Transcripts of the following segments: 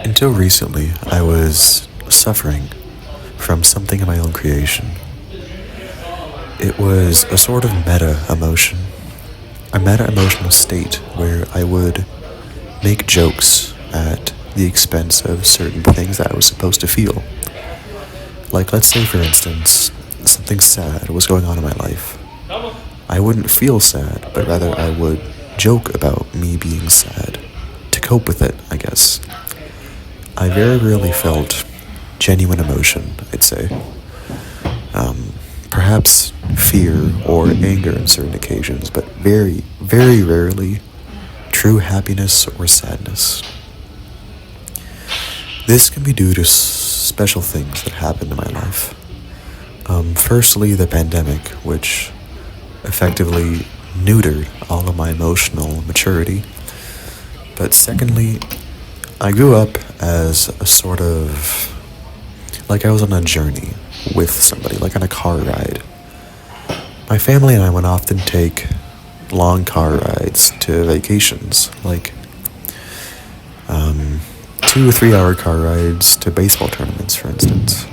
Until recently, I was suffering from something in my own creation. It was a sort of meta emotion, a meta emotional state where I would make jokes at the expense of certain things that I was supposed to feel. Like, let's say, for instance, something sad was going on in my life. I wouldn't feel sad, but rather I would joke about me being sad to cope with it, I guess. I very rarely felt genuine emotion, I'd say. Perhaps fear or anger in certain occasions, but very, very rarely true happiness or sadness. This can be due to special things that happened in my life. Firstly, the pandemic, which effectively neutered all of my emotional maturity. But secondly, I grew up as a sort of, like I was on a journey with somebody, like on a car ride. My family and I would often take long car rides to vacations, like 2 or 3 hour car rides to baseball tournaments, for instance.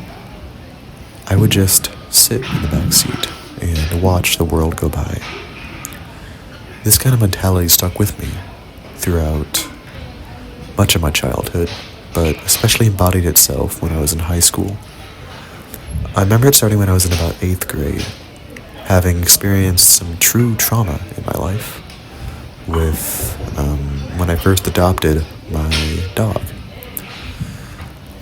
I would just sit in the back seat and watch the world go by. This kind of mentality stuck with me throughout much of my childhood, but especially embodied itself when I was in high school. I remember it starting when I was in about 8th grade, having experienced some true trauma in my life with when I first adopted my dog.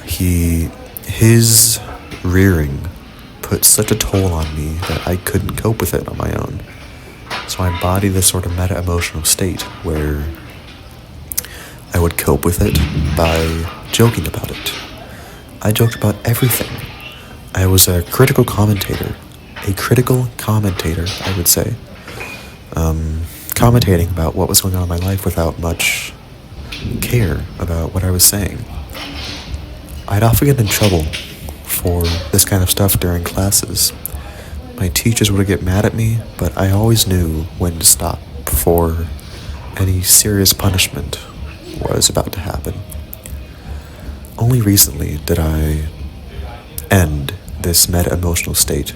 His rearing put such a toll on me that I couldn't cope with it on my own. So I embodied this sort of meta-emotional state where I would cope with it by joking about it. I joked about everything. I was a critical commentator, I would say, commentating about what was going on in my life without much care about what I was saying. I'd often get in trouble for this kind of stuff during classes. My teachers would get mad at me, but I always knew when to stop before any serious punishment was about to happen. Only recently did I end this meta-emotional state.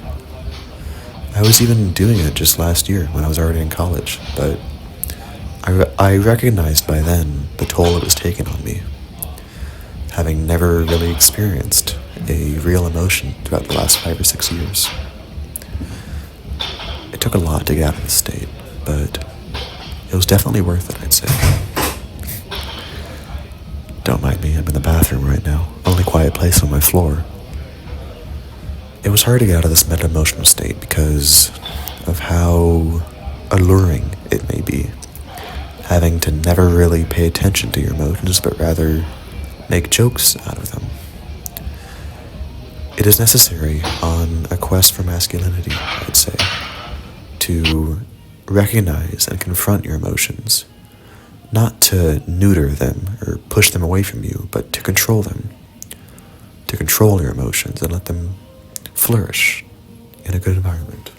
I was even doing it just last year when I was already in college, but I recognized by then the toll it was taking on me, having never really experienced a real emotion throughout the last 5 or 6 years. It took a lot to get out of this state, but it was definitely worth it, I'd say. Don't mind me, I'm in the bathroom right now. Only quiet place on my floor. It was hard to get out of this meta-emotional state because of how alluring it may be. Having to never really pay attention to your emotions, but rather make jokes out of them. It is necessary on a quest for masculinity, I'd say, to recognize and confront your emotions. Not to neuter them or push them away from you, but to control them. To control your emotions and let them flourish in a good environment.